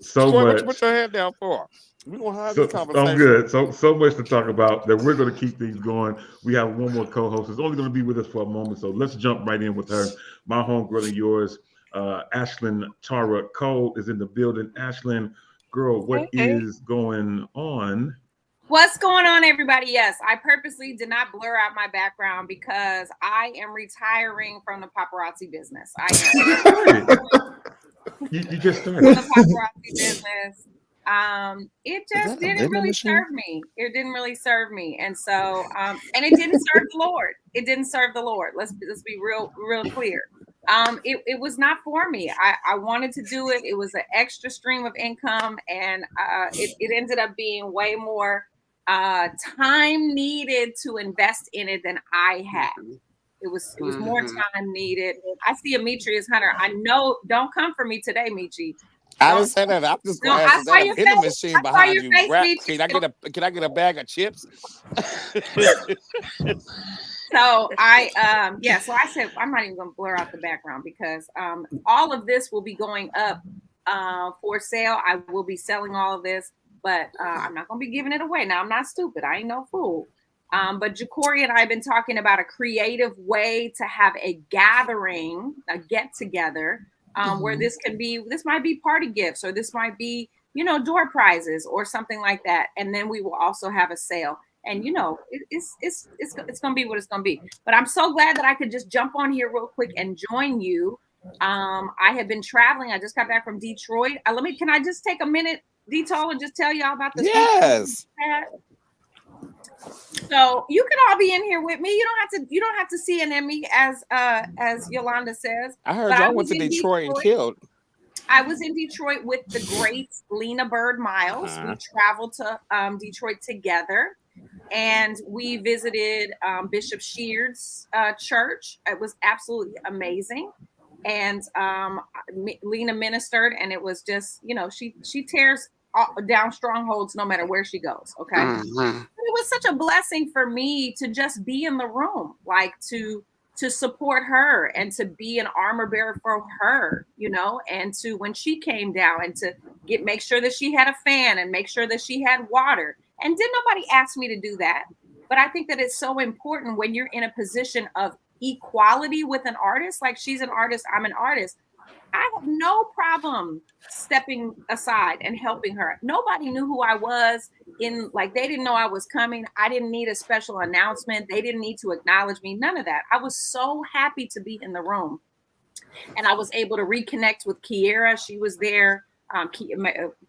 So Troy, what you put much. your hand down for? We're gonna have this So I'm conversation. good. So much to talk about that we're going to keep things going. We have one more co-host. It's only going to be with us for a moment, so let's jump right in with her. My homegirl and yours, Ashlyn Tara Cole is in the building. Ashlyn, girl, what Hey, hey. is going on? What's going on, everybody? Yes, I purposely did not blur out my background because I am retiring from the paparazzi business. I You am just started. You just from the started. paparazzi business. It Is just that a didn't vending really machine? serve me. It didn't really serve me, and so and it didn't serve the Lord. It didn't serve the Lord. Let's be real clear. It was not for me. I wanted to do it. It was an extra stream of income, and it ended up being way more time needed to invest in it than I had. It was more Mm-hmm. time needed. I see a Demetrius Hunter. I know. Don't come for me today, Michi. I Don't. didn't say that. I'm just No, gonna ask: I Is saw that a your vending face. machine I saw behind your you? face, Rap? Michi. Can I get a bag of chips? So so I said I'm not even gonna blur out the background because all of this will be going up for sale. I will be selling all of this, but I'm not gonna be giving it away. Now I'm not stupid. I ain't no fool. But Jacory and I have been talking about a creative way to have a gathering, a get together, where this might be party gifts, or this might be, door prizes or something like that. And then we will also have a sale. And it's gonna be what it's gonna be. But I'm so glad that I could just jump on here real quick and join you. I have been traveling. I just got back from Detroit. Can I just take a minute, Detour, and just tell y'all about this weekend Yes. I had? So you can all be in here with me. You don't have to CNN me as Yolanda says. I heard But I y'all went was to in Detroit and Detroit. killed. I was in Detroit with the great Lena Bird Miles. Uh-huh. We traveled to Detroit together, and we visited Bishop Sheard's church. It was absolutely amazing. And Lena ministered, and it was just, she tears down strongholds no matter where she goes. Okay, Mm-hmm. it was such a blessing for me to just be in the room, like to support her and to be an armor bearer for her, and to when she came down and to make sure that she had a fan and make sure that she had water. And did nobody ask me to do that? But I think that it's so important when you're in a position of equality with an artist, like she's an artist, I'm an artist. I have no problem stepping aside and helping her. Nobody knew who I was they didn't know I was coming. I didn't need a special announcement. They didn't need to acknowledge me. None of that. I was so happy to be in the room. And I was able to reconnect with Kiera. She was there. Of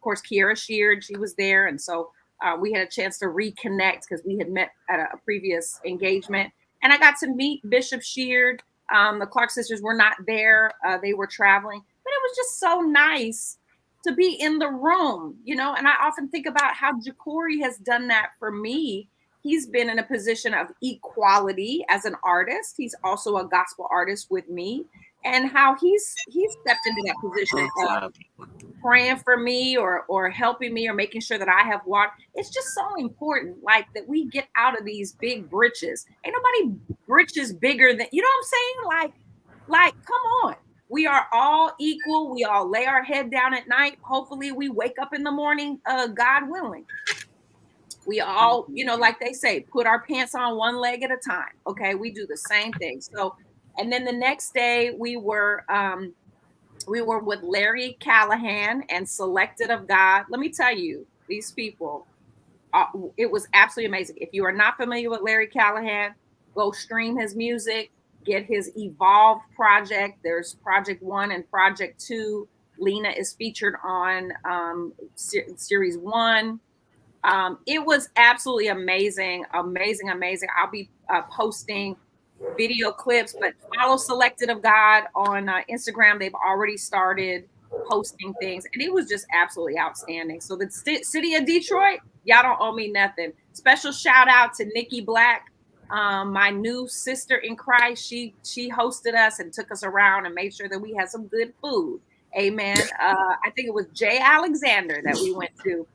course, Kiera Sheard, she was there. And so we had a chance to reconnect because we had met at a previous engagement. And I got to meet Bishop Sheard. The Clark sisters were not there. They were traveling. But it was just so nice to be in the room, and I often think about how Jacory has done that for me. He's been in a position of equality as an artist. He's also a gospel artist with me, and how he's stepped into that position of praying for me or helping me or making sure that I have water. It's just so important, like that we get out of these big britches. Ain't nobody britches bigger than, you know what I'm saying? Like, come on. We are all equal. We all lay our head down at night. Hopefully we wake up in the morning, God willing. We all, like they say, put our pants on one leg at a time. Okay. We do the same thing. So, and then the next day we were with Larry Callahan and Selected of God. Let me tell you, these people, it was absolutely amazing. If you are not familiar with Larry Callahan, go stream his music, get his Evolve project. There's Project 1 and Project 2. Lena is featured on Series 1. It was absolutely amazing, amazing, amazing. I'll be posting video clips, but follow Selected of God on Instagram. They've already started posting things, and it was just absolutely outstanding. So the city of Detroit, y'all don't owe me nothing. Special shout out to Nikki Black, my new sister in Christ. She hosted us and took us around and made sure that we had some good food. Amen. I think it was Jay Alexander that we went to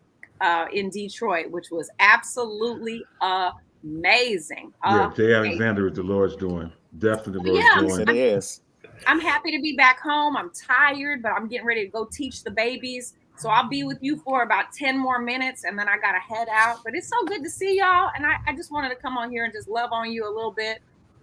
in Detroit, which was absolutely amazing. Yeah, Jay Alexander is the Lord's doing. Definitely the Lord's Yeah, Yes, it doing. is. I'm happy to be back home. I'm tired, but I'm getting ready to go teach the babies So I'll be with you for about 10 more minutes and then I got to head out. But it's so good to see y'all. And I just wanted to come on here and just love on you a little bit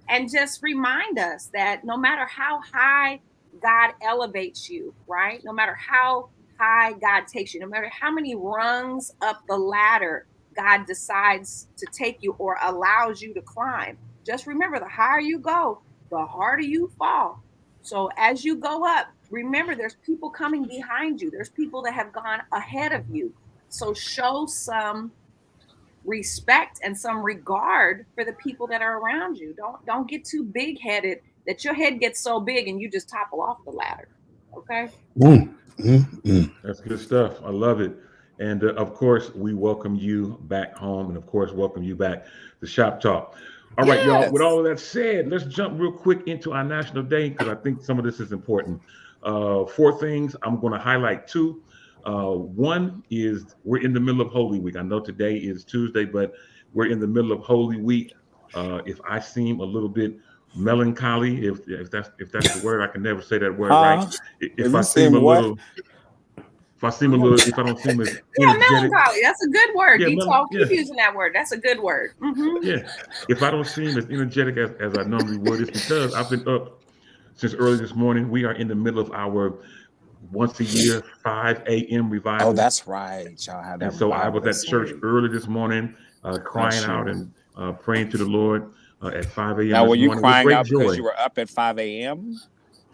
and just remind us that no matter how high God elevates you, right? No matter how high God takes you, no matter how many rungs up the ladder God decides to take you or allows you to climb, just remember the higher you go, the harder you fall. So as you go up, remember there's people coming behind you. There's people that have gone ahead of you. So show some respect and some regard for the people that are around you. Don't get too big headed that your head gets so big and you just topple off the ladder. Okay. That's good stuff. I love it. And of course, we welcome you back home, and of course, welcome you back to Shop Talk. All right, y'all. With Yes. all of that said, let's jump real quick into our National Day because I think some of this is important. Four things I'm going to highlight two. One is we're in the middle of Holy Week. I know today is Tuesday, but we're in the middle of Holy Week. If I seem a little bit melancholy, if that's the word, I can never say that word right. Huh? If If I you seem seem a what? little if I don't seem as Yeah, energetic, melancholy. That's a good word. yeah, Keep yeah, using that word. That's a good word. yeah. If I don't seem as energetic as I normally would, it's because I've been up since early this morning. We are in the middle of our once a year 5 a.m. Oh, revival. that's right. Y'all had And that so I revival was at this church week. early this morning, crying Bless out you. and praying to the Lord at 5 a.m. Now, this were you morning with crying great out because joy. you were up at 5 a.m.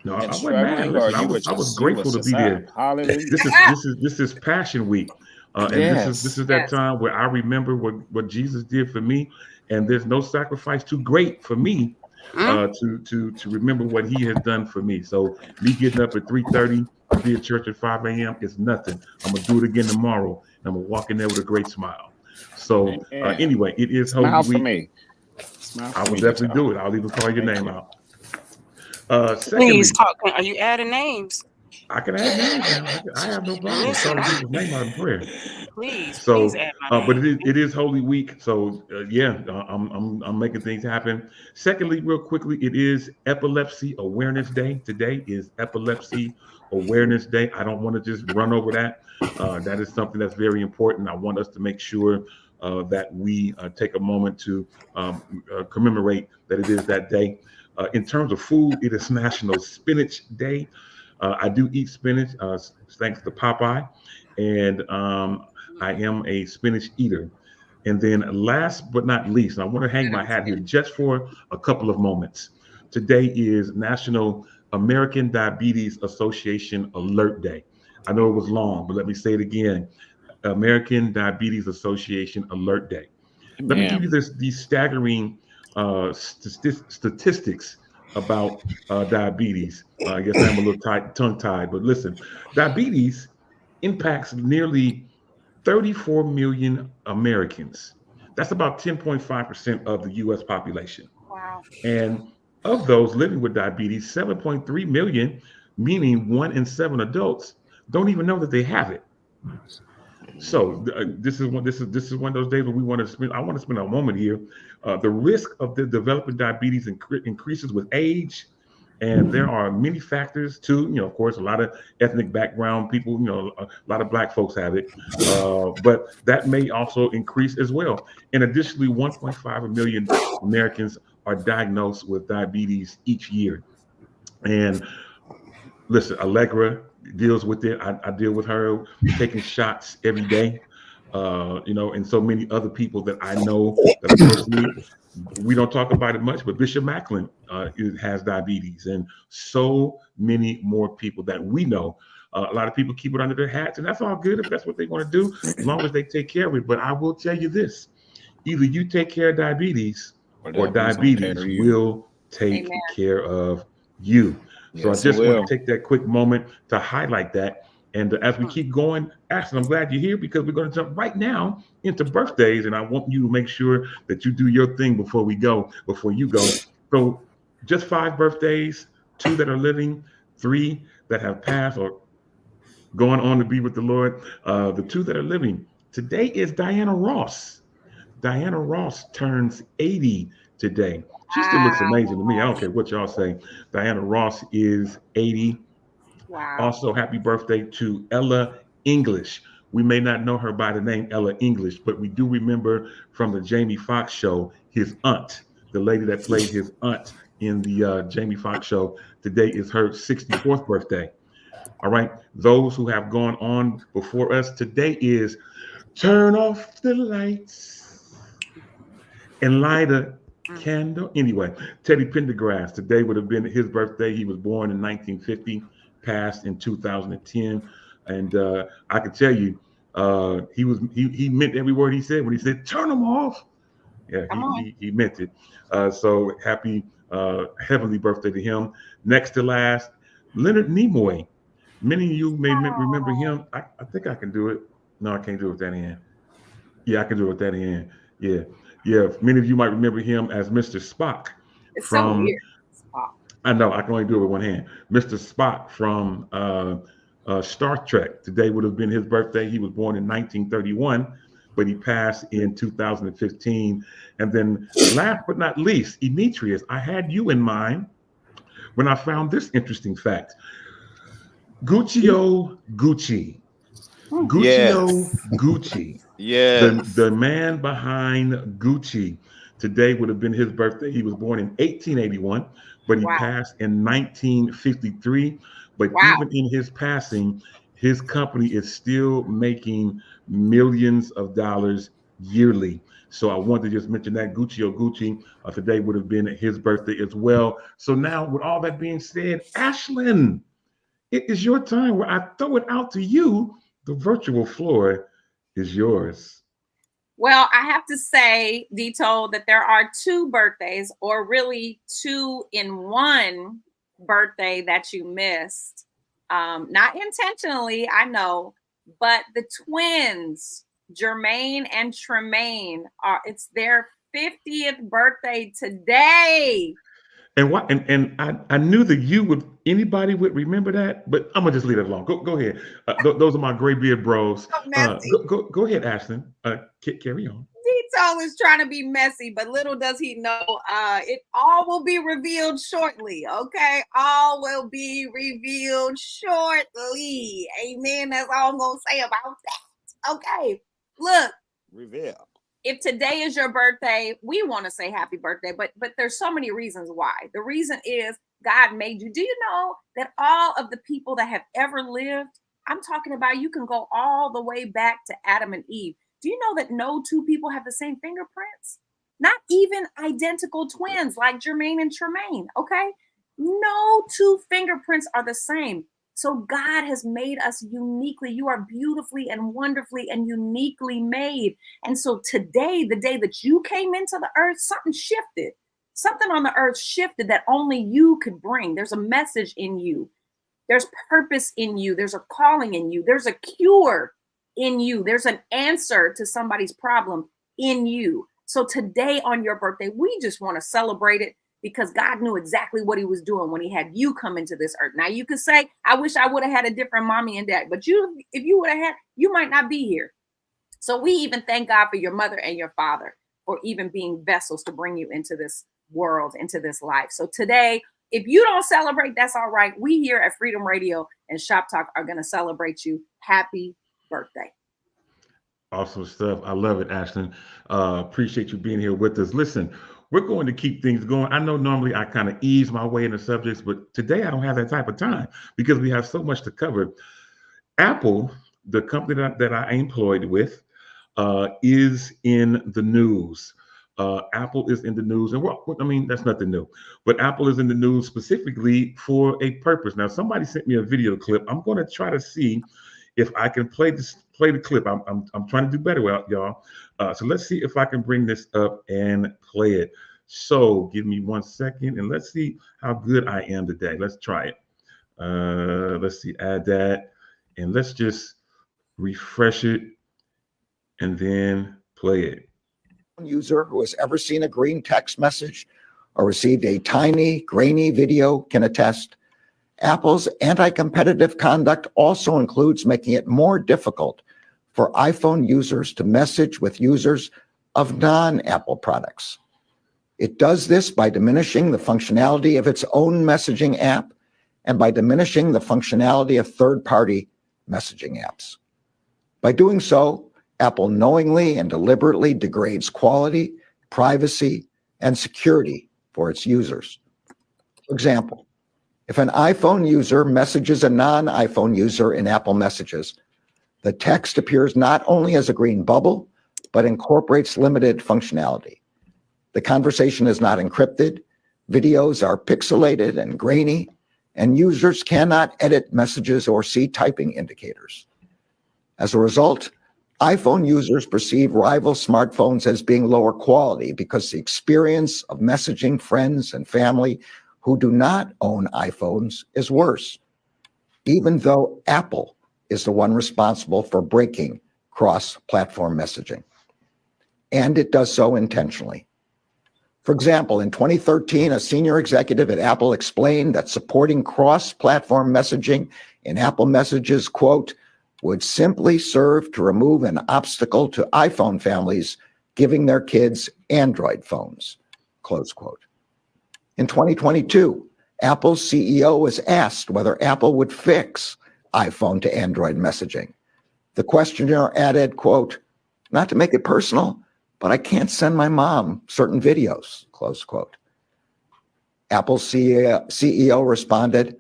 No, and I wasn't mad. struggling, or Listen, I was you grateful was to just be up? there. Hallelujah. This is Passion Week, and this is Yes. that Yes. time where I remember what Jesus did for me, and there's no sacrifice too great for me to remember what He has done for me. So me getting up at 3:30 to be at church at 5 a.m. is nothing. I'm gonna do it again tomorrow, and I'm gonna walk in there with a great smile. So Amen. anyway, it is Holy Smile for Week. me. Smile I for will me, definitely Patel. do it. I'll even call your Thank name you. out. Please Secondly, talk. Are you adding names? I can add names now. I have no problem Listen, calling people's name out in prayer. please So, add my but name. it is Holy Week. So yeah, I'm making things happen. Secondly, real quickly, it is Epilepsy Awareness Day. Today is Epilepsy Awareness Day. I don't want to just run over that. That is something that's very important. I want us to make sure that we take a moment to commemorate that it is that day. In terms of food, it is National Spinach Day. I do eat spinach, thanks to Popeye, and I am a spinach eater. And then last but not least, I want to hang my hat here just for a couple of moments. Today is National American Diabetes Association Alert Day. I know it was long, but let me say it again. American Diabetes Association Alert Day. Let me give you Amen. these staggering statistics about diabetes. I guess I'm a little tongue tied, but listen, diabetes impacts nearly 34 million Americans. That's about 10.5% of the US population. Wow. And of those living with diabetes, 7.3 million, meaning 1 in 7 adults, don't even know that they have it. So this is one of those days when we want to spend. I want to spend a moment here. The risk of the developing diabetes increases with age, and there are many factors too. Of course, a lot of ethnic background people. A lot of Black folks have it, but that may also increase as well. And additionally, 1.5 million Americans are diagnosed with diabetes each year. And listen, Allegra deals with it. I deal with her taking shots every day. And so many other people that I know that are close to me. We don't talk about it much, but Bishop Macklin has diabetes, and so many more people that we know. A lot of people keep it under their hats, and that's all good if that's what they want to do, as long as they take care of it. But I will tell you this: either you take care of diabetes, Or or diabetes gonna take care diabetes of you. will take Amen. care of you. So I Yes, it just want will. to take that quick moment to highlight that. And as we keep going, Ashton, I'm glad you're here because we're going to jump right now into birthdays. And I want you to make sure that you do your thing before you go. So just 5 birthdays, 2 that are living, 3 that have passed or going on to be with the Lord. The 2 that are living. Today is Diana Ross. Diana Ross turns 80 today. She still looks Wow. amazing to me. I don't care what y'all say. Diana Ross is 80. Wow. Also, happy birthday to Ella English. We may not know her by the name Ella English, but we do remember from the Jamie Foxx show, his aunt, the lady that played his aunt in the Jamie Foxx show. Today is her 64th birthday. All right. Those who have gone on before us, today is turn off the lights and light a candle. Anyway, Teddy Pendergrass, today would have been his birthday. He was born in 1950, passed in 2010. And I can tell you, he meant every word he said when he said, turn them off. Yeah, he meant it. So happy heavenly birthday to him. Next to last, Leonard Nimoy. Many of you may remember him. I think I can do it. No, I can't do it with that hand. Yeah, I can do it with that hand. Yeah. Yeah. Many of you might remember him as Mr. Spock. It's so weird. Spock. I know, I can only do it with one hand. Mr. Spock from Star Trek. Today would have been his birthday. He was born in 1931, but he passed in 2015. And then last but not least, Demetrius, I had you in mind when I found this interesting fact. Guccio Gucci. Gucci. Yeah. The man behind Gucci. Today would have been his birthday. He was born in 1881, but he passed in 1953. But even in his passing, his company is still making millions of dollars yearly. So I wanted to just mention that Gucci today would have been his birthday as well. So now with all that being said, Ashlyn, it is your time where I throw it out to you. The virtual floor is yours. Well, I have to say, Dito, that there are two birthdays, or really two in one birthday that you missed. Not intentionally, I know, but the twins, Jermaine and Tremaine, it's their 50th birthday today. And what? And I knew that anybody would remember that, but I'm gonna just leave it alone. Go ahead. Those are my gray beard bros. Go ahead, Ashlyn. Carry on. Dito is trying to be messy, but little does he know, it all will be revealed shortly. Okay, all will be revealed shortly. Amen. That's all I'm gonna say about that. Okay, look. Reveal. If today is your birthday, we want to say happy birthday, but there's so many reasons why. The reason is God made you. Do you know that all of the people that have ever lived, I'm talking about, you can go all the way back to Adam and Eve. Do you know that no two people have the same fingerprints? Not even identical twins like Jermaine and Tremaine, okay? No two fingerprints are the same. So God has made us uniquely. You are beautifully and wonderfully and uniquely made. And so today, the day that you came into the earth, something shifted. Something on the earth shifted that only you could bring. There's a message in you. There's purpose in you. There's a calling in you. There's a cure in you. There's an answer to somebody's problem in you. So today on your birthday, we just want to celebrate it, because God knew exactly what he was doing when he had you come into this earth. Now you could say, I wish I would have had a different mommy and dad, but if you would have had, you might not be here. So we even thank God for your mother and your father for even being vessels to bring you into this world, into this life. So today, if you don't celebrate, that's all right. We here at Freedom Radio and Shop Talk are going to celebrate you. Happy birthday. Awesome stuff. I love it, Ashlyn. Appreciate you being here with us. Listen, we're going to keep things going. I know normally I kind of ease my way into subjects, but today I don't have that type of time because we have so much to cover. Apple, the company that I employed with, is in the news. Apple is in the news, and I mean, that's nothing new, but Apple is in the news specifically for a purpose. Now, somebody sent me a video clip. I'm going to try to see if I can play the clip. I'm trying to do better, y'all. So let's see if I can bring this up and play it. So give me 1 second and let's see how good I am today. Let's try it. Let's see, add that, and let's just refresh it and then play it. User who has ever seen a green text message or received a tiny, grainy video can attest. Apple's anti-competitive conduct also includes making it more difficult for iPhone users to message with users of non-Apple products. It does this by diminishing the functionality of its own messaging app and by diminishing the functionality of third-party messaging apps. By doing so, Apple knowingly and deliberately degrades quality, privacy, and security for its users. For example, if an iPhone user messages a non-iPhone user in Apple Messages, the text appears not only as a green bubble, but incorporates limited functionality. The conversation is not encrypted, videos are pixelated and grainy, and users cannot edit messages or see typing indicators. As a result, iPhone users perceive rival smartphones as being lower quality because the experience of messaging friends and family who do not own iPhones is worse, even though Apple is the one responsible for breaking cross-platform messaging. And it does so intentionally. For example, in 2013, a senior executive at Apple explained that supporting cross-platform messaging in Apple Messages, quote, would simply serve to remove an obstacle to iPhone families giving their kids Android phones, close quote. In 2022, Apple's CEO was asked whether Apple would fix iPhone to Android messaging. The questioner added, quote, not to make it personal, but I can't send my mom certain videos, close quote. Apple's CEO responded,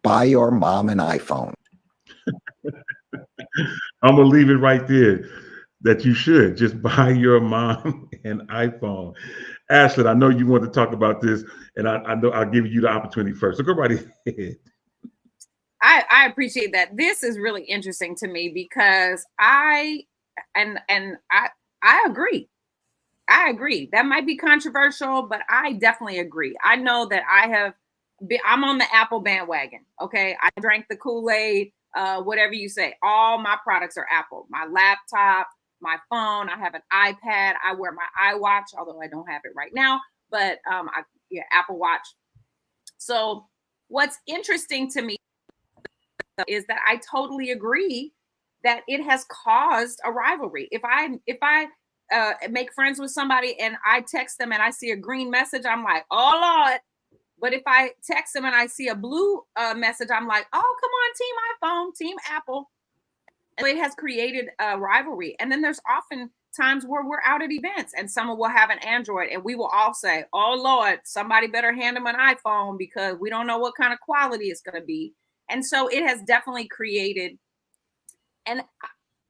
buy your mom an iPhone. I'm gonna leave it right there. That you should just buy your mom an iPhone. Ashley, I know you want to talk about this, and I know I'll give you the opportunity first. So go right ahead. I appreciate that. This is really interesting to me because I agree. I agree. That might be controversial, but I definitely agree. I know that I'm on the Apple bandwagon. Okay. I drank the Kool-Aid, whatever you say. All my products are Apple. My laptop, my phone, I have an iPad. I wear my iWatch, although I don't have it right now, but Apple Watch. So what's interesting to me is that I totally agree that it has caused a rivalry. If I make friends with somebody and I text them and I see a green message, I'm like, oh Lord. But if I text them and I see a blue message, I'm like, oh, come on, Team iPhone, Team Apple. And it has created a rivalry. And then there's often times where we're out at events and someone will have an Android and we will all say, oh Lord, somebody better hand them an iPhone because we don't know what kind of quality it's going to be. And so it has definitely created, and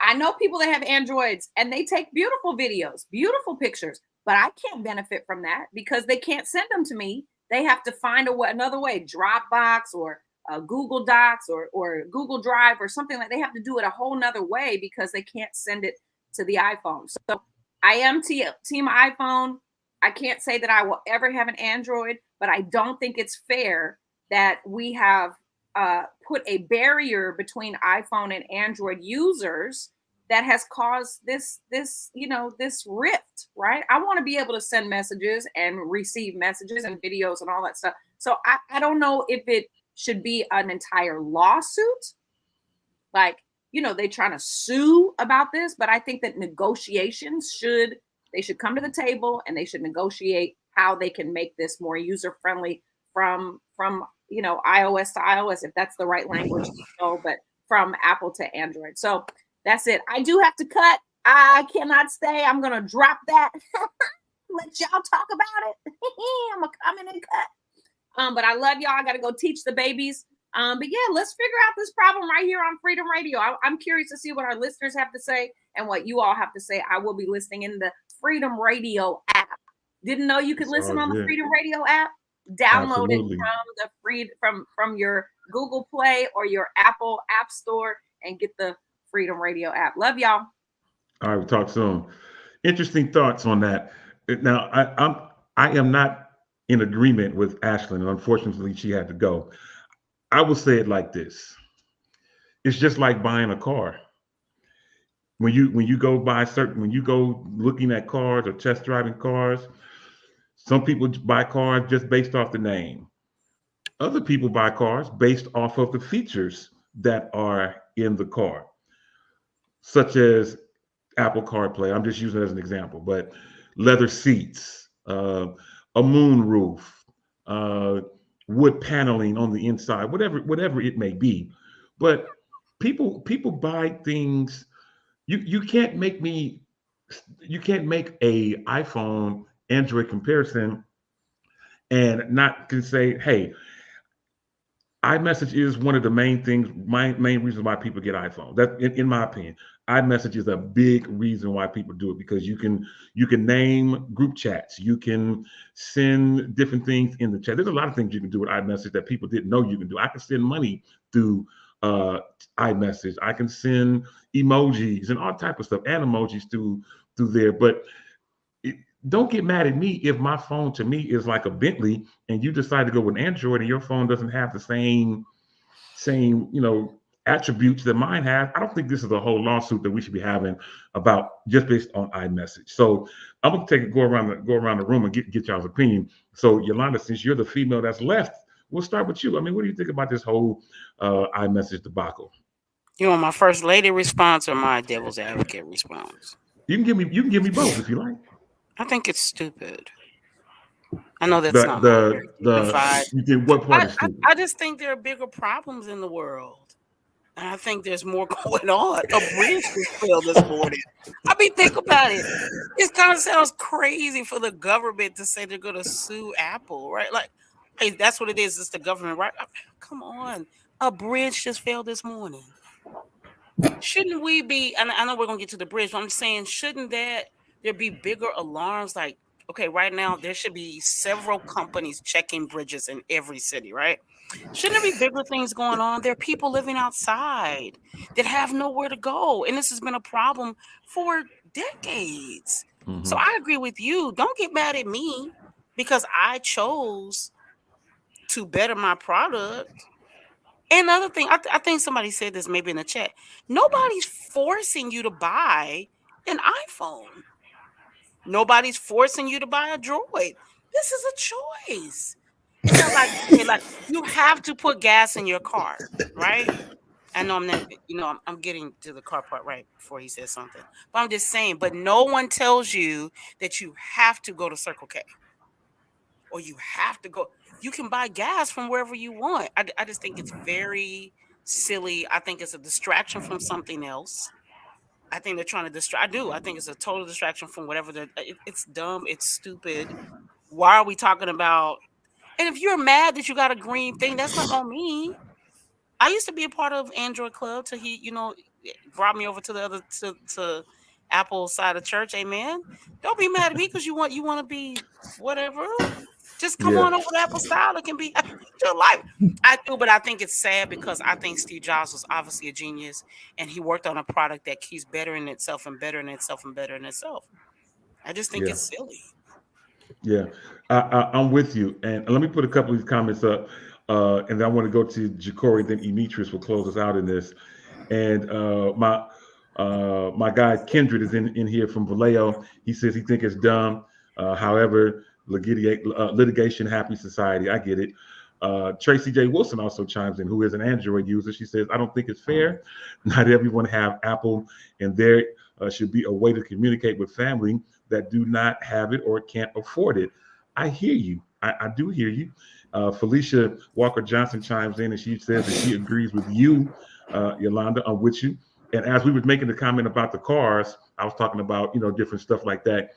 I know people that have Androids and they take beautiful videos, beautiful pictures, but I can't benefit from that because they can't send them to me. They have to find another way, Dropbox or Google Docs or Google Drive or something like. They have to do it a whole nother way because they can't send it to the iPhone. So I am team iPhone. I can't say that I will ever have an Android, but I don't think it's fair that we have put a barrier between iPhone and Android users that has caused this rift, right? I want to be able to send messages and receive messages and videos and all that stuff. So I don't know if it should be an entire lawsuit, like, they're trying to sue about this, but I think that negotiations should come to the table and they should negotiate how they can make this more user friendly from iOS to iOS, if that's the right language to go, but from Apple to Android. So that's it. I do have to cut. I cannot stay. I'm going to drop that. Let y'all talk about it. I'm going to come in and cut. But I love y'all. I got to go teach the babies. But yeah, let's figure out this problem right here on Freedom Radio. I'm curious to see what our listeners have to say and what you all have to say. I will be listening in the Freedom Radio app. Didn't know you could listen on the Freedom Radio app? Download Absolutely. it from your Google Play or your Apple App Store and get the Freedom Radio app. Love y'all. All right, we'll talk soon. Interesting thoughts on that. Now, I am not in agreement with Ashlyn, and unfortunately, she had to go. I will say it like this: it's just like buying a car. When you go looking at cars or test driving cars, some people buy cars just based off the name. Other people buy cars based off of the features that are in the car, such as Apple CarPlay. I'm just using it as an example, but leather seats, a moon roof, wood paneling on the inside, whatever it may be. But people buy things you can't make a iPhone Android comparison and not can say, hey, iMessage is one of the main things, main reasons why people get iPhone. That, in my opinion, iMessage is a big reason why people do it, because you can name group chats, you can send different things in the chat. There's a lot of things you can do with iMessage that people didn't know you can do. I can send money through iMessage. I can send emojis and all type of stuff, and emojis through there. But don't get mad at me if my phone to me is like a Bentley and you decide to go with Android and your phone doesn't have the same attributes that mine have. I don't think this is a whole lawsuit that we should be having about just based on iMessage. So I'm gonna go around the room and get y'all's opinion. So Yolanda, since you're the female that's left, we'll start with you. I mean, what do you think about this whole iMessage debacle? You want my first lady response or my devil's advocate response? You can give me both if you like. I think it's stupid. I know that's not dignified. You did what part is stupid? I just think there are bigger problems in the world. And I think there's more going on. A bridge was fell this morning. I mean, think about it. It kind of sounds crazy for the government to say they're going to sue Apple, right? Like, hey, that's what it is. It's the government, right? Come on. A bridge just fell this morning. Shouldn't we be, and I know we're going to get to the bridge, but I'm saying, shouldn't there be bigger alarms? Like, okay, right now there should be several companies checking bridges in every city, right? Shouldn't there be bigger things going on? There are people living outside that have nowhere to go. And this has been a problem for decades. Mm-hmm. So I agree with you. Don't get mad at me because I chose to better my product. And another thing, I think somebody said this maybe in the chat. Nobody's forcing you to buy an iPhone. Nobody's forcing you to buy a Droid. This is a choice. It's not like you have to put gas in your car, right? I know I'm getting to the car part right before he says something. But I'm just saying, but no one tells you that you have to go to Circle K. Or you have to go. You can buy gas from wherever you want. I just think it's very silly. I think it's a distraction from something else. I think they're trying to distract. I think it's a total distraction from whatever. It's dumb. It's stupid. Why are we talking about? And if you're mad that you got a green thing, that's not on me. I used to be a part of Android Club till he, brought me over to the other to Apple side of church. Amen. Don't be mad at me because you want to be whatever. Just come on over to Apple style. It can be your life. I do, but I think it's sad because I think Steve Jobs was obviously a genius and he worked on a product that keeps bettering itself and bettering itself and bettering itself. I just think it's silly. Yeah, I'm with you. And let me put a couple of these comments up. And then I want to go to Ja'Cory, then Demetrius will close us out in this. And my guy Kendrick is in here from Vallejo. He says he thinks it's dumb. However, litigation, happy society. I get it. Tracy J. Wilson also chimes in, who is an Android user. She says, I don't think it's fair. Not everyone have Apple, and there should be a way to communicate with family that do not have it or can't afford it. I hear you. I do hear you. Felicia Walker Johnson chimes in and she says that she agrees with you, Yolanda. I'm with you. And as we were making the comment about the cars, I was talking about, different stuff like that.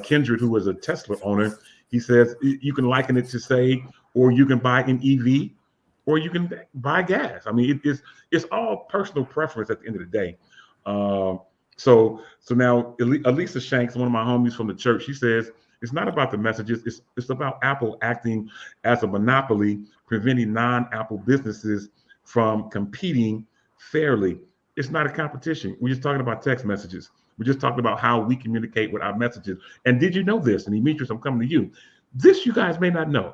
Kendrick, who was a Tesla owner, he says you can liken it to say, or you can buy an EV or you can buy gas. I mean, it's all personal preference at the end of the day. So now Elisa Shanks, one of my homies from the church, she says, it's not about the messages. It's about Apple acting as a monopoly, preventing non-Apple businesses from competing fairly. It's not a competition. We're just talking about text messages. We're just talking about how we communicate with our messages. And did you know this? And Demetrius, I'm coming to you. This you guys may not know.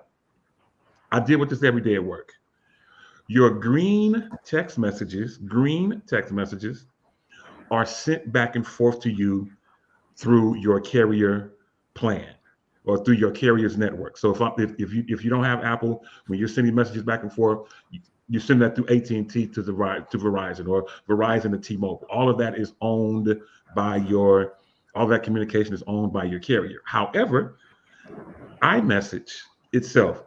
I deal with this every day at work. Your green text messages are sent back and forth to you through your carrier plan or through your carrier's network. So if you don't have Apple, when you're sending messages back and forth, you send that through AT&T to Verizon or Verizon to T-Mobile. All of that is owned by all that communication is owned by your carrier. However, iMessage itself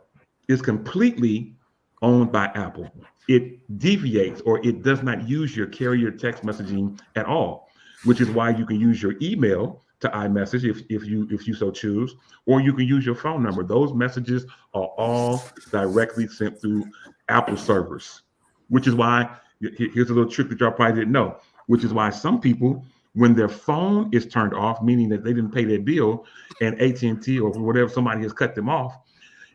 is completely owned by Apple. It deviates or it does not use your carrier text messaging at all. which is why you can use your email to iMessage if you so choose, or you can use your phone number. Those messages are all directly sent through Apple servers, which is why here's a little trick that y'all probably didn't know, which is why some people, when their phone is turned off, meaning that they didn't pay their bill and AT&T or whatever, somebody has cut them off,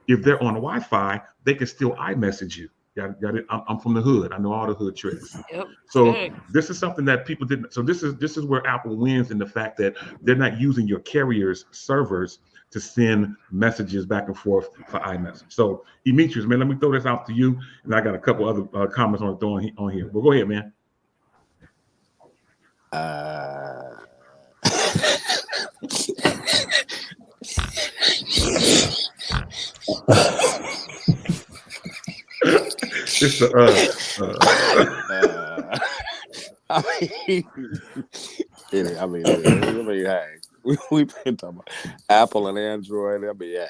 if they're on Wi-Fi, they can still iMessage you. Got it? I'm from the hood. I know all the hood tricks. Yep. So Good. this is something that people didn't. So this is where Apple wins in the fact that they're not using your carrier's servers to send messages back and forth for iMessage. So Demetrius, man, let me throw this out to you, and I got a couple other comments on throwing on here. But go ahead, man. It's the hey, we've been talking about Apple and Android. Hey,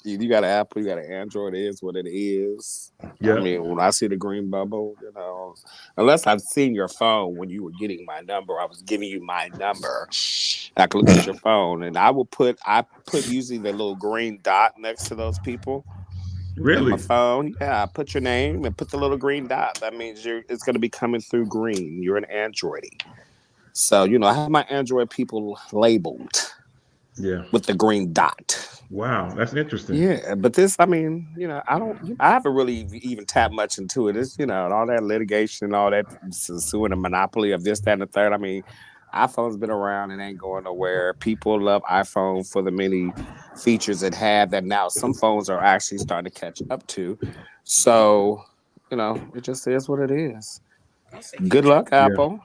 you got an Apple, you got an Android. It is what it is. Yeah. I mean, when I see the green bubble, unless I've seen your phone when you were getting my number, I was giving you my number. I can look at your phone, and I put usually the little green dot next to those people. Really? My phone, I put your name and put the little green dot. That means it's going to be coming through green. You're an Android. So, I have my Android people labeled with the green dot. Wow, that's interesting. Yeah, but this, I haven't really even tapped much into it. It's, all that litigation and all that suing a monopoly of this, that, and the third. I mean, iPhone's been around and ain't going nowhere. People love iPhone for the many features it had that now some phones are actually starting to catch up to. So, it just is what it is. Good luck, Apple.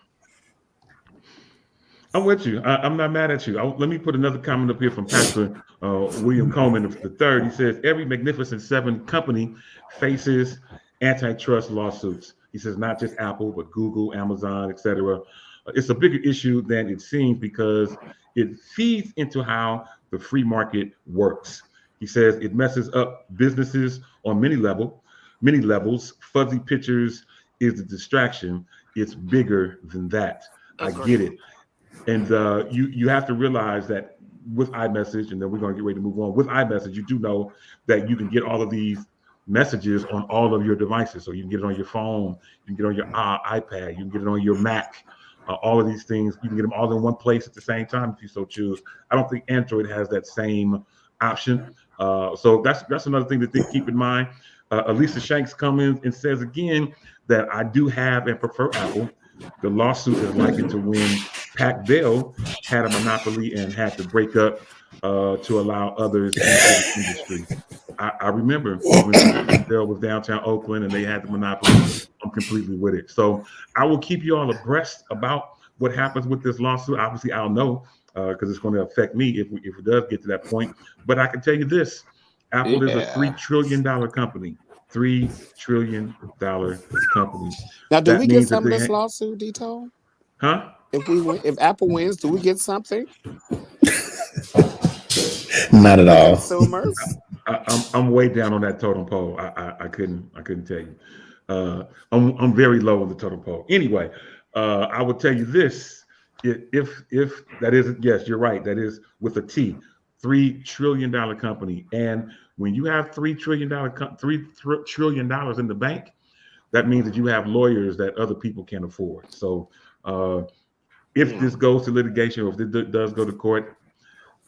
I'm with you. I'm not mad at you. Let me put another comment up here from Pastor William Coleman III. He says, every Magnificent Seven company faces antitrust lawsuits. He says, not just Apple, but Google, Amazon, etc. It's a bigger issue than it seems because it feeds into how the free market works. He says it messes up businesses on many levels. Fuzzy pictures is the distraction. It's bigger than that. I get it. And you have to realize that with iMessage, and then we're going to get ready to move on. With iMessage, you do know that you can get all of these messages on all of your devices. So you can get it on your phone, you can get it on your iPad, you can get it on your Mac. All of these things, you can get them all in one place at the same time if you so choose. I don't think Android has that same option. So that's another thing to keep in mind. Elisa Shanks comes in and says again that I do have and prefer Apple. The lawsuit is likely to win. Pac Bell had a monopoly and had to break up to allow others into the industry. I remember when Pac Bell was downtown Oakland and they had the monopoly. I'm completely with it. So I will keep you all abreast about what happens with this lawsuit. Obviously, I'll know because it's going to affect me if it does get to that point. But I can tell you this: Apple is a $3 trillion company. $3 trillion company. Now, do we get some of this lawsuit, Dito? Huh? If Apple wins, do we get something? Not at all. Consumers? I'm way down on that totem pole. I couldn't tell you. I'm very low on the totem pole. Anyway, I will tell you this: if that is, yes, you're right. That is with a T, $3 trillion company. And when you have $3 trillion in the bank, that means that you have lawyers that other people can't afford. So if this goes to litigation or if it does go to court,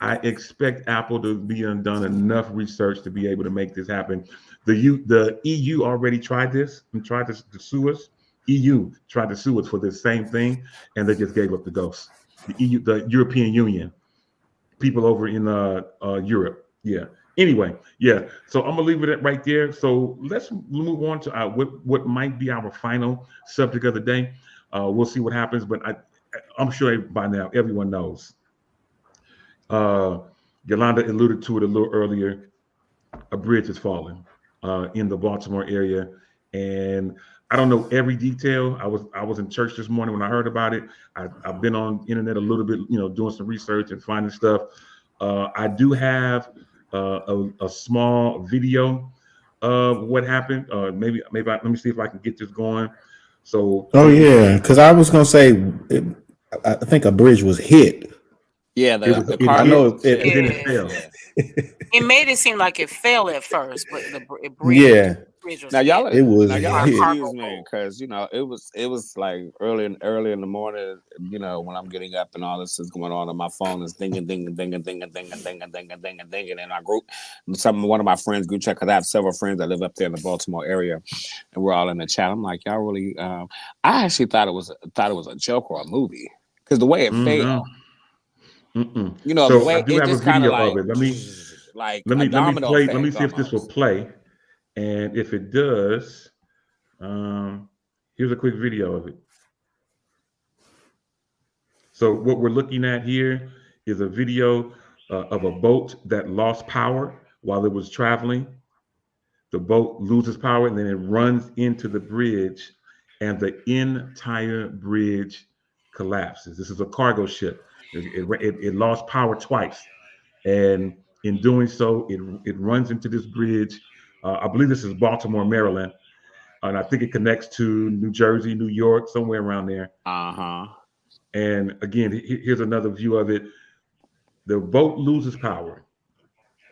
I expect Apple to be done enough research to be able to make this happen. The EU already tried this and tried to sue us. EU tried to sue us for this same thing, and they just gave up the ghost. The European Union, people over in Europe. Yeah. Anyway, yeah. So I'm gonna leave it right there. So let's move on to what might be our final subject of the day. We'll see what happens, but I'm sure by now everyone knows. Yolanda alluded to it a little earlier. A bridge is falling in the Baltimore area, and I don't know every detail. I was in church this morning when I heard about it. I've been on internet a little bit, doing some research and finding stuff. I do have a small video of what happened. Maybe let me see if I can get this going. So, oh yeah, because I was gonna say I think a bridge was hit. Yeah, It was the it I cargo. hit know and it. then Yeah. it fell. Yeah. It made it seem like it fell at first, but the Yeah, bridge was Now hit y'all, it was now y'all by a hit. cargo excuse me, boat. because it was like early in the morning. When I'm getting up and all this is going on my phone is dinging, dinging, dinging, dinging, dinging, dinging, dinging, dinging, dinging. And I group one of my friends group chat because I have several friends that live up there in the Baltimore area, and we're all in the chat. I'm like, y'all really? I actually thought it was a joke or a movie because the way it Mm-mm. fell, Mm-mm. the So I way do it have a just kind of video of like it. Let me like let a me let me domino play. Let me effect see if this will almost. play. And if it does, um, here's a quick video of it. So what we're looking at here is a video of a boat that lost power while it was traveling. The boat loses power and then it runs into the bridge, and the entire bridge collapses. This is a cargo ship. It lost power twice, and in doing so, it runs into this bridge. I believe this is Baltimore, Maryland, and I think it connects to New Jersey, New York, somewhere around there. Uh-huh. And again, here's another view of it. The boat loses power.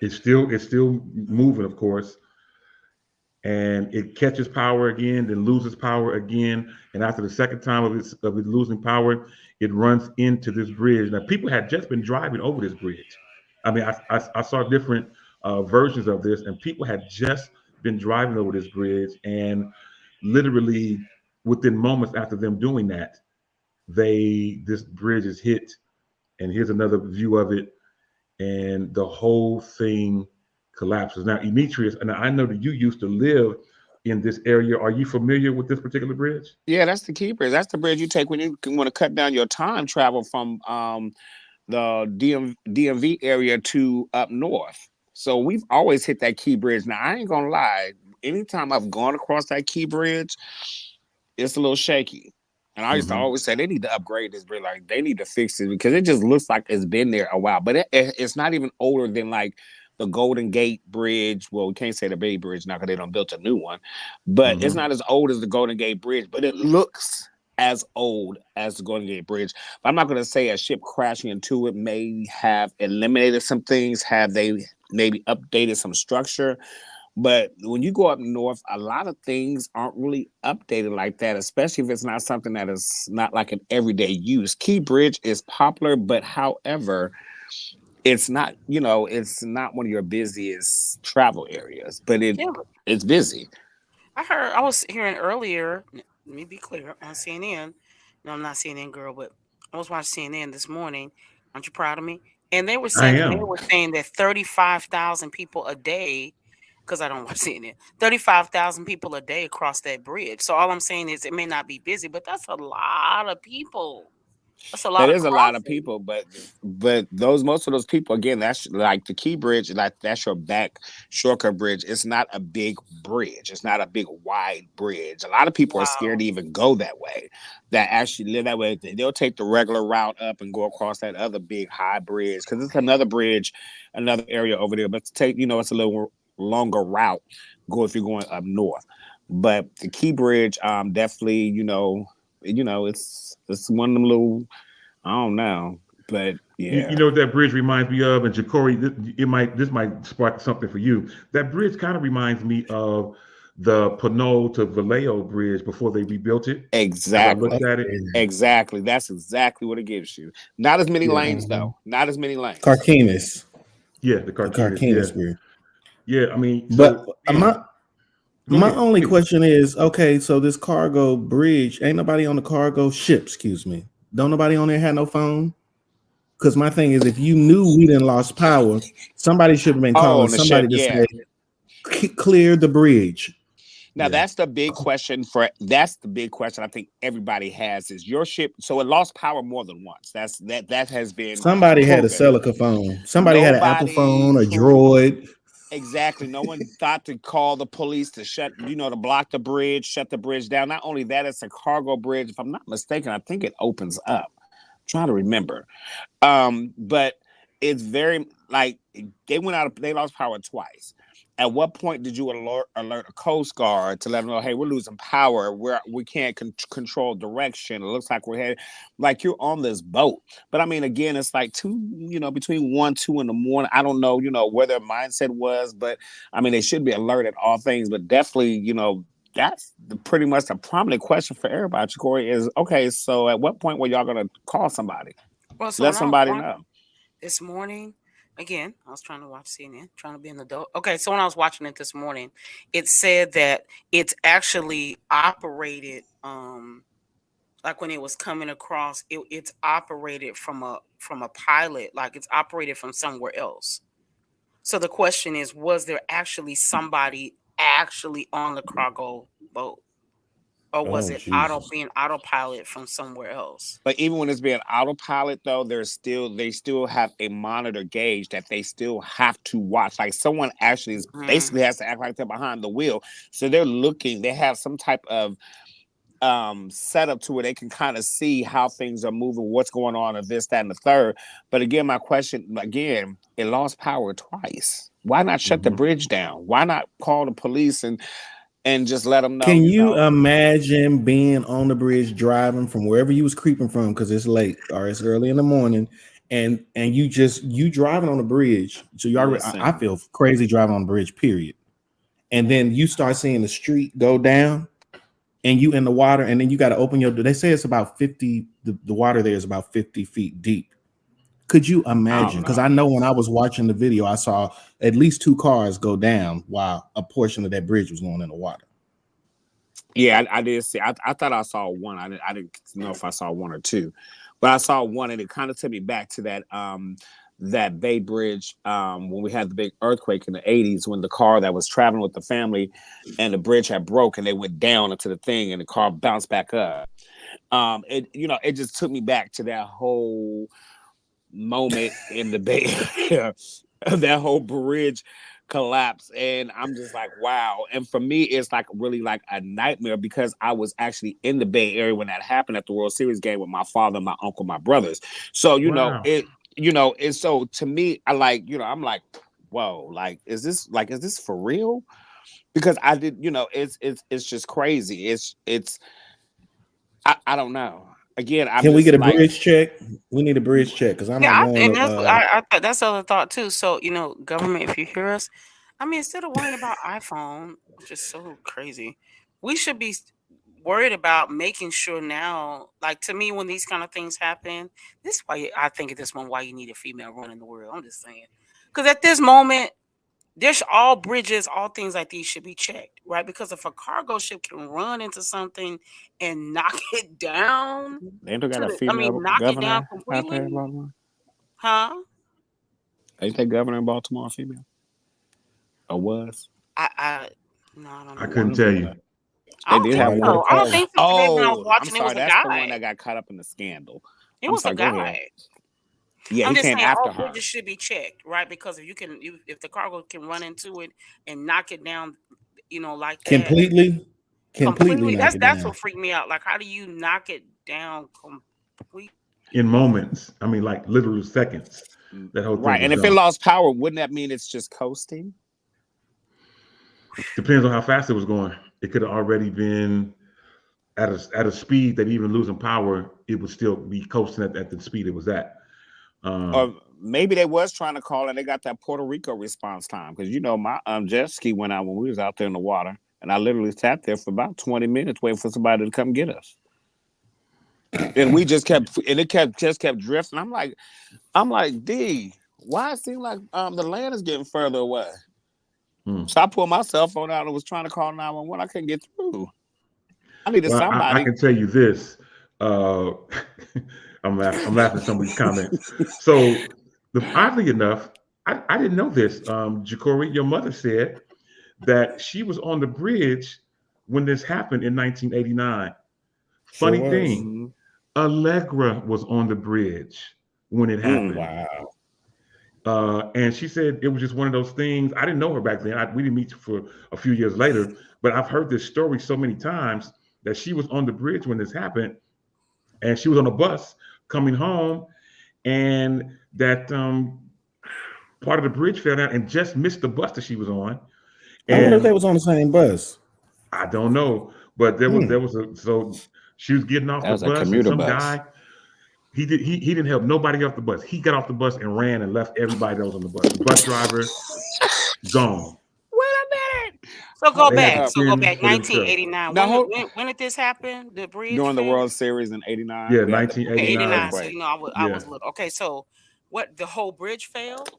It's still moving, of course, and it catches power again, then loses power again. And after the second time of it losing power, it runs into this bridge. Now, people had just been driving over this bridge. I mean, I saw different versions of this, and people had just been driving over this bridge, and literally within moments after them doing that, this bridge is hit. And here's another view of it, and the whole thing collapses. Now, Demetrius, and I know that you used to live in this area. Are you familiar with this particular bridge? Yeah, that's the key bridge. That's the bridge you take when you want to cut down your time travel from the DMV area to up north. So we've always hit that key bridge. Now I ain't gonna lie. Anytime I've gone across that key bridge, it's a little shaky. And I used to Mm-hmm. always say they need to upgrade this bridge. Like they need to fix it because it just looks like it's been there a while. But it's not even older than like the Golden Gate Bridge. Well, we can't say the Bay Bridge now because they don't built a new one. But it's Mm-hmm. not as old as the Golden Gate Bridge. But it looks as old as the Golden Gate Bridge. But I'm not going to say a ship crashing into it may have eliminated some things. Have they maybe updated some structure? But when you go up north, a lot of things aren't really updated like that, especially if it's not something that is not like an everyday use. Key Bridge is popular, but however, it's not, it's not one of your busiest travel areas, but Yeah, it's busy. I was hearing earlier. Let me be clear on CNN. No, I'm not CNN girl, but I was watching CNN this morning. Aren't you proud of me? And they were I saying the mayor am. was saying that 35,000 people a day, because I don't watch CNN, 35,000 people a day across that bridge. So all I'm saying is it may not be busy, but that's a lot of people. That's a lot That of is a lot of crossing. people, but most of those people again, that's like the Key Bridge, like that's your back shortcut bridge. It's not a big bridge. It's not a big wide bridge. A lot of people are scared Wow. to even go that way. That actually live that way. They'll take the regular route up and go across that other big high bridge because it's another bridge, another area over there. But to take, it's a little longer route. Go if you're going up north. But the Key Bridge, definitely, it's one of them little. I don't know, but You yeah, know what that bridge reminds me of, and Ja'Cory, this might spark something for you. That bridge kind of reminds me of the Pinole to Vallejo bridge before they rebuilt it. As I exactly, looked at it, exactly. That's exactly what it gives you. Not as many yeah, lanes though. Not as many lanes. Carquinez, yeah, the the Carquinez, yeah, Carquinez bridge. yeah. I mean, But so my again, go my ahead, only please. question is, okay, so this cargo bridge, ain't nobody on the cargo ship, excuse me. Don't nobody on there have no phone? Because my thing is, if you knew we didn't lost power, somebody should have been Oh, calling on the ship, somebody to yeah. say, Clear the bridge." Now Yeah, that's the big question that's the big question I think everybody has is your ship. So it lost power more than once. That has been Somebody had a proven. Celica phone. Somebody had an Apple Nobody phone, a who Droid. Exactly. No one thought to call the police to to block the bridge, shut the bridge down. Not only that, it's a cargo bridge. If I'm not mistaken, I think it opens up. I'm trying to remember. But it's very like they lost power twice. At what point did you alert a Coast Guard to let them know, hey, we're losing power, we can't control direction, it looks like we're headed, like you're on this boat. But I mean, again, it's like between 1-2 in the morning. I don't know, where their mindset was, but I mean, they should be alert at all things. But definitely, that's pretty much the prominent question for everybody, Corey, is okay, so at what point were y'all gonna call somebody? Well, so Let somebody know. This morning, again, I was trying to watch CNN, trying to be an adult. Okay, so when I was watching it this morning, it said that it's actually operated, like when it was coming across, it's operated from a pilot, like it's operated from somewhere else. So the question is, was there actually somebody actually on the cargo boat? Or was it being autopilot from somewhere else? But even when it's being autopilot, though, they still have a monitor gauge that they still have to watch. Like someone actually basically has to act like they're behind the wheel. So they're looking. They have some type of setup to where they can kind of see how things are moving, what's going on, and this, that, and the third. But again, my question again, it lost power twice. Why not shut the bridge down? Why not call the police and just let them know? Can you imagine being on the bridge driving from wherever you was creeping from because it's late or it's early in the morning, and you driving on the bridge? So you already, I feel crazy driving on the bridge, period. And then you start seeing the street go down, and you in the water, and then you got to open your. They say it's about 50. The water there is about 50 feet deep. Could you imagine? Because I know when I was watching the video, I saw at least 2 cars go down while a portion of that bridge was going in the water. Yeah, I did see. I thought I saw one. I didn't know if I saw 1 or 2, but I saw one, and it kind of took me back to that Bay Bridge when we had the big earthquake in the 80s, when the car that was traveling with the family and the bridge had broke and they went down into the thing and the car bounced back up. It just took me back to that whole moment in the Bay Area, that whole bridge collapse, and I'm just like, wow. And for me, it's like really like a nightmare because I was actually in the Bay Area when that happened at the World Series game with my father, my uncle, my brothers. So and so to me, I like, I'm like, whoa, like is this for real? Because I did, it's just crazy. It's I don't know. Again, can we get a bridge check? We need a bridge check because I'm not going. I that's the other thought too. So government, if you hear us, I mean, instead of worrying about iPhone, which is so crazy, we should be worried about making sure now. Like to me, when these kind of things happen, this is why I think at this moment why you need a female running the world. I'm just saying, because at this moment, there's all bridges, all things like these should be checked, right? Because if a cargo ship can run into something and knock it down, they don't got a female knock it governor down out completely. there in Baltimore? Huh? Ain't that governor in Baltimore a female? Or was? I don't know. I couldn't tell you. I don't think so. Today when I was watching, it was a guy. That's the one that got caught up in the scandal. It was a guy. Yeah, I'm he just came saying after all her. bridges should be checked, right? Because if the cargo can run into it and knock it down, like that completely. That's what freaked me out. Like, how do you knock it down completely? In moments, I mean, like literal seconds. That whole thing. Right, and if it lost power, wouldn't that mean it's just coasting? Depends on how fast it was going. It could have already been at a speed that even losing power, it would still be coasting at the speed it was at. Or maybe they was trying to call and they got that Puerto Rico response time because my jet ski went out when we was out there in the water, and I literally sat there for about 20 minutes waiting for somebody to come get us. And we just kept drifting. I'm like, D, why it seem like the land is getting further away? So I pulled my cell phone out and was trying to call 911. I couldn't get through. I needed somebody. I can tell you this. I'm laughing at some of these comments. So, oddly enough, I didn't know this. Jacory, your mother said that she was on the bridge when this happened in 1989. Funny thing, Allegra was on the bridge when it happened. Wow. And she said it was just one of those things. I didn't know her back then. We didn't meet for a few years later, but I've heard this story so many times that she was on the bridge when this happened, and she was on a bus coming home, and that part of the bridge fell down and just missed the bus that she was on, I wonder if And they was on the same bus. I don't know, but so she was getting off That the was a bus, and commuter some bus. guy he didn't help nobody off the bus. He got off the bus and ran and left everybody that was on the bus. The bus driver gone. Wait a minute. So go They had back. to So go fend back. for themselves. 1989. Now, When did this happen? The bridge during the fail? World Series in '89, Yeah, we had the 1989. 89. So earthquake. I Yeah, was little. Okay, so what? The whole bridge failed?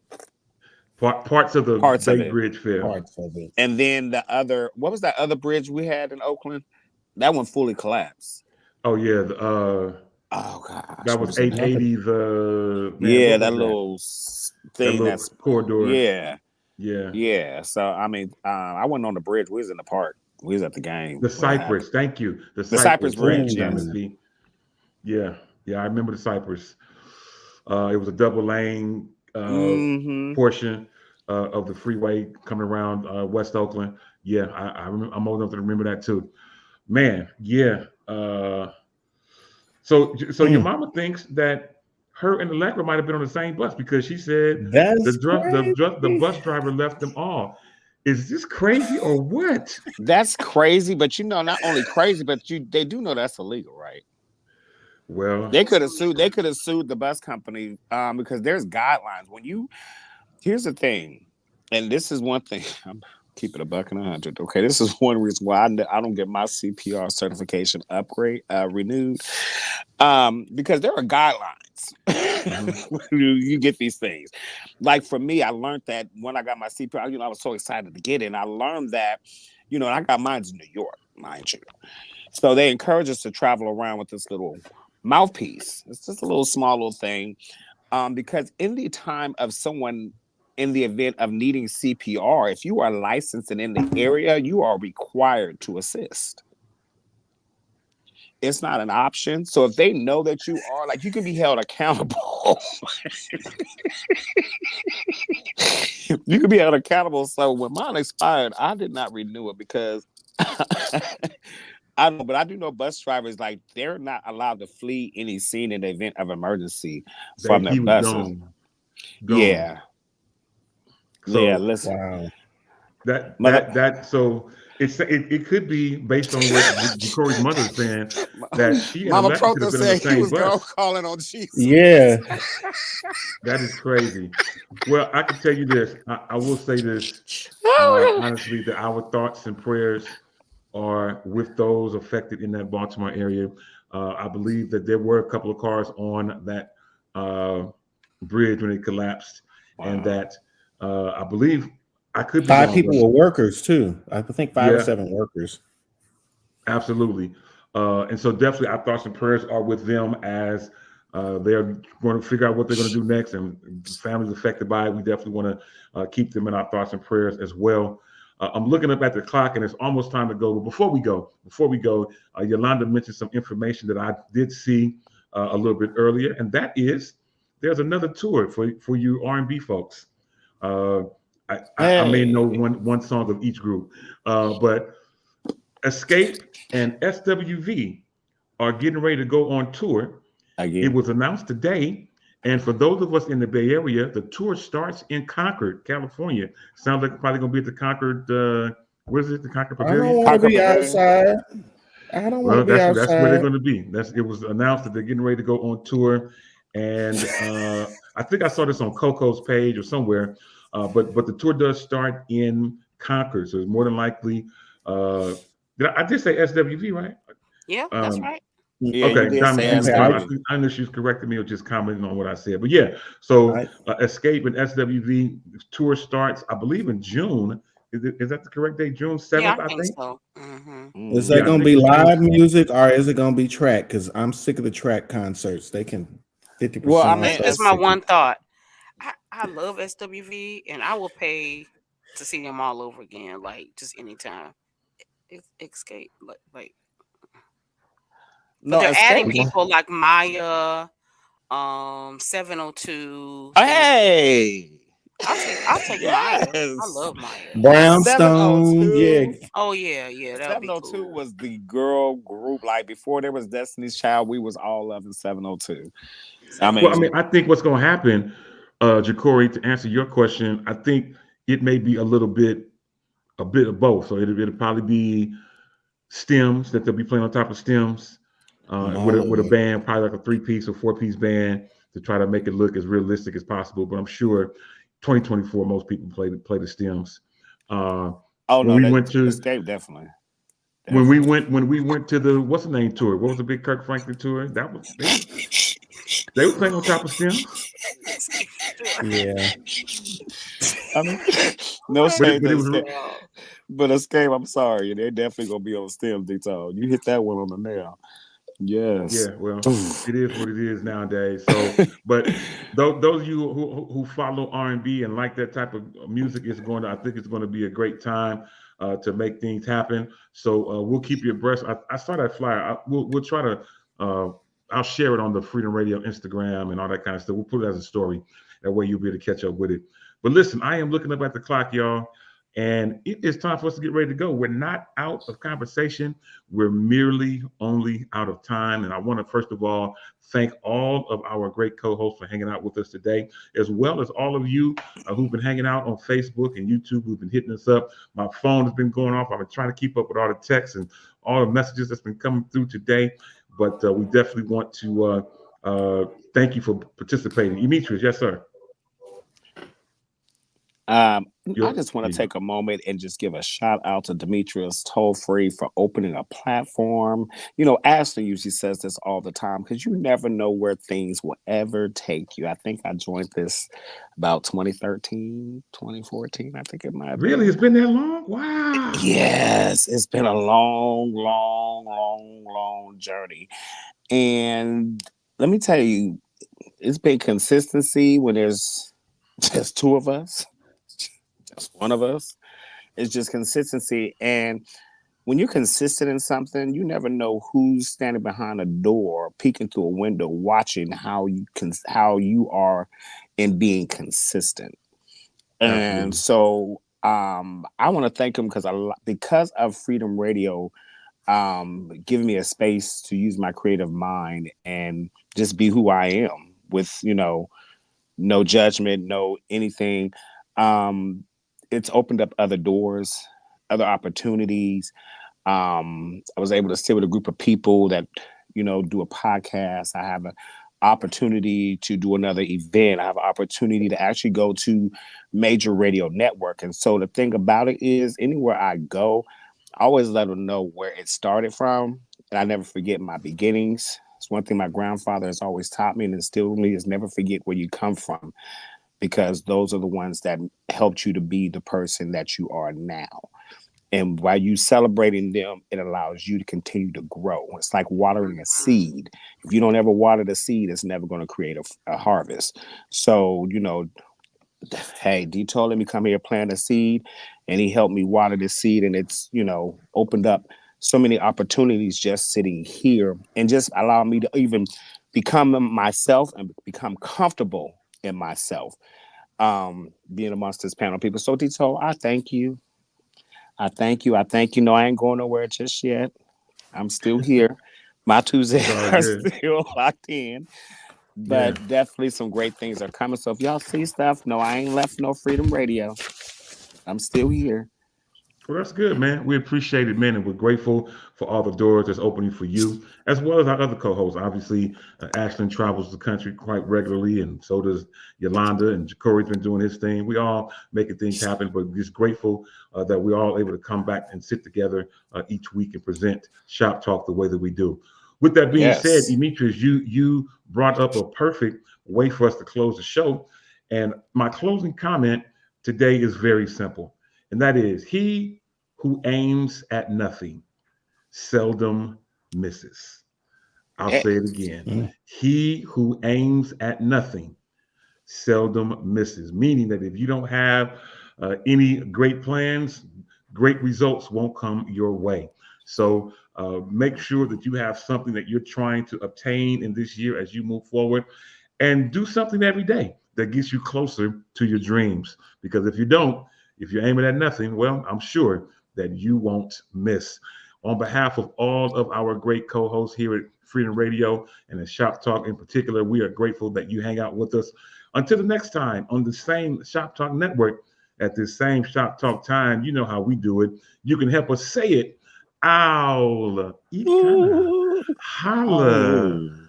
parts of the Parts of Bay it. Bridge fell. Parts of it. And then what was that other bridge we had in Oakland? That one fully collapsed. Oh yeah, Oh gosh, that what was was the name? 880. Man, Yeah, what that was that? little That thing little that's corridor. yeah, Yeah, yeah. So I mean, I wasn't on the bridge. We was in the park. We was at the game the when it happened. Cypress. Thank you, the The Cypress Cypress. Thank Bridge, you, yes. Ooh. Timothy. Yeah, yeah, I remember the Cypress. It was a double lane Mm-hmm. portion of the freeway coming around West Oakland. Yeah, remember, I'm old enough to remember that too. Man, yeah. So your mama thinks that her and Allegra might have been on the same bus because she said That's crazy. the bus driver left them all. Is this crazy or what? That's crazy, but not only crazy, but they do know that's illegal, right? Well, They could have sued. They could have sued the bus company because there's guidelines. Here's the thing, and this is one thing. I'm keeping a buck and 100. Okay, this is one reason why I don't get my CPR certification renewed, because there are guidelines. You get these things. Like for me, I learned that when I got my CPR. I was so excited to get it, and I learned that, and I got mine in New York, mind you. So they encourage us to travel around with this little mouthpiece. It's just a small little thing, because in the event of needing CPR, if you are licensed and in the area, you are required to assist. It's not an option. So if they know that you are, you can be held accountable. You can be held accountable. So when mine expired, I did not renew it because I know, but I do know bus drivers, they're not allowed to flee any scene in the event of emergency from their he was buses. gone. Yeah. So yeah, listen. Wow. So it could be based on what Corey's mother is saying, that she and Mama Alexa could have Protha been on the said he was same bus. calling on Jesus. Yeah. That is crazy. Well, I can tell you this. I will say this honestly, that our thoughts and prayers are with those affected in that Baltimore area. I believe that there were a couple of cars on that bridge when it collapsed, and that I believe I could be 5 wrong, people were workers too. I think 5 or 7 workers. Absolutely. And so definitely our thoughts and prayers are with them as they're going to figure out what they're going to do next, and families affected by it. We definitely want to keep them in our thoughts and prayers as well. I'm looking up at the clock and it's almost time to go. But before we go, Yolanda mentioned some information that I did see a little bit earlier, and that is there's another tour for you R&B folks. I may know one song of each group, but Escape and SWV are getting ready to go on tour. Again. It was announced today. And for those of us in the Bay Area, the tour starts in Concord, California. Sounds like it's probably going to be at the Concord, what is it, the Concord Pavilion? I don't want to be outside. I don't want to be outside. That's where they're going to be. It was announced that they're getting ready to go on tour. And I think I saw this on Coco's page or somewhere. But the tour does start in Concord. So it's more than likely. I did say SWV, right? Yeah, that's right. Yeah, okay, I knew she was correcting me or just commenting on what I said. But yeah, so Escape and SWV tour starts, I believe, in June. Is that the correct date? June 7th, yeah, I think. so. Mm-hmm. Is that going to be live music or is it going to be track? Because I'm sick of the track concerts. They can 50%. Well, I mean, that's my one thought. I love SWV and I will pay to see them all over again, just anytime. Escape, no, they're adding people like Maya, 702. Hey, I'll take Maya. I love Maya. Brownstone, yeah. Oh yeah. 702 was the girl group. Before there was Destiny's Child, we was all loving 702. I think what's going to happen, Ja'Cory, to answer your question, I think it may be a little bit a bit of both. So it'll probably be stems that they'll be playing on top of stems with a band, probably like a 3-piece or 4-piece band to try to make it look as realistic as possible. But I'm sure 2024, most people play the stems. When we went to Escape definitely. When we went to the what's the name tour? What was the big Kirk Franklin tour? That was they were playing on top of stems. Yeah. I mean, no shade but it to was Escape. But Escape, I'm sorry, they're definitely gonna be on stems, Detail. You hit that one on the nail. Yes. Yeah, well, it is what it is nowadays. So, but those of you who follow R&B and like that type of music, I think it's going to be a great time to make things happen. So we'll keep you abreast. I saw that flyer. We'll try to. I'll share it on the Freedom Radio Instagram and all that kind of stuff. We'll put it as a story. That way you'll be able to catch up with it. But listen, I am looking up at the clock, y'all. And it is time for us to get ready to go. We're not out of conversation. We're merely only out of time. And I want to, first of all, thank all of our great co-hosts for hanging out with us today, as well as all of you who've been hanging out on Facebook and YouTube, who've been hitting us up. My phone has been going off. I've been trying to keep up with all the texts and all the messages that's been coming through today. But we definitely want to thank you for participating. Demetrius, yes, sir. I just want to take a moment and just give a shout out to Demetrius Toll Free for opening a platform. You know, Ashley usually says this all the time because you never know where things will ever take you. I think I joined this about 2013, 2014. I think it might have Really? It's been that long? Wow. Yes, it's been a long journey. And let me tell you, it's been consistency when there's just two of us. Just one of us. It's just consistency. And when you're consistent in something, you never know who's standing behind a door, peeking through a window, watching how you are in being consistent. And so I want to thank him because of Freedom Radio giving me a space to use my creative mind and just be who I am with, no judgment, no anything. It's opened up other doors, other opportunities. I was able to sit with a group of people that, do a podcast. I have an opportunity to do another event. I have an opportunity to actually go to major radio network. And so the thing about it is anywhere I go, I always let them know where it started from. And I never forget my beginnings. It's one thing my grandfather has always taught me and instilled in me is never forget where you come from, because those are the ones that helped you to be the person that you are now. And while you celebrating them, it allows you to continue to grow. It's like watering a seed. If you don't ever water the seed, it's never going to create a harvest. So, hey, Dito, let me come here, plant a seed, and he helped me water the seed, and it's, opened up so many opportunities just sitting here and just allow me to even become myself and become comfortable in myself, being amongst this panel of people. So, Dito, I thank you. I thank you. No, I ain't going nowhere just yet. I'm still here. My Tuesdays are still locked in. But definitely some great things are coming. So if y'all see stuff, no, I ain't left no Freedom Radio. I'm still here. Well, that's good, man. We appreciate it, man, and we're grateful for all the doors that's opening for you, as well as our other co-hosts. Obviously, Ashlyn travels the country quite regularly, and so does Yolanda, and Jacory's been doing his thing. We all making things happen, but just grateful that we're all able to come back and sit together each week and present Shop Talk the way that we do. With that being said, Demetrius, you brought up a perfect way for us to close the show, and my closing comment today is very simple. And that is, he who aims at nothing seldom misses. I'll say it again. He who aims at nothing seldom misses, meaning that if you don't have any great plans, great results won't come your way. So make sure that you have something that you're trying to obtain in this year as you move forward, and do something every day that gets you closer to your dreams. Because if you don't, if you're aiming at nothing, well, I'm sure that you won't miss. On behalf of all of our great co-hosts here at Freedom Radio and at Shop Talk in particular, we are grateful that you hang out with us. Until the next time on the same Shop Talk network, at this same Shop Talk time. You know how we do it. You can help us say it. Owl. Holla.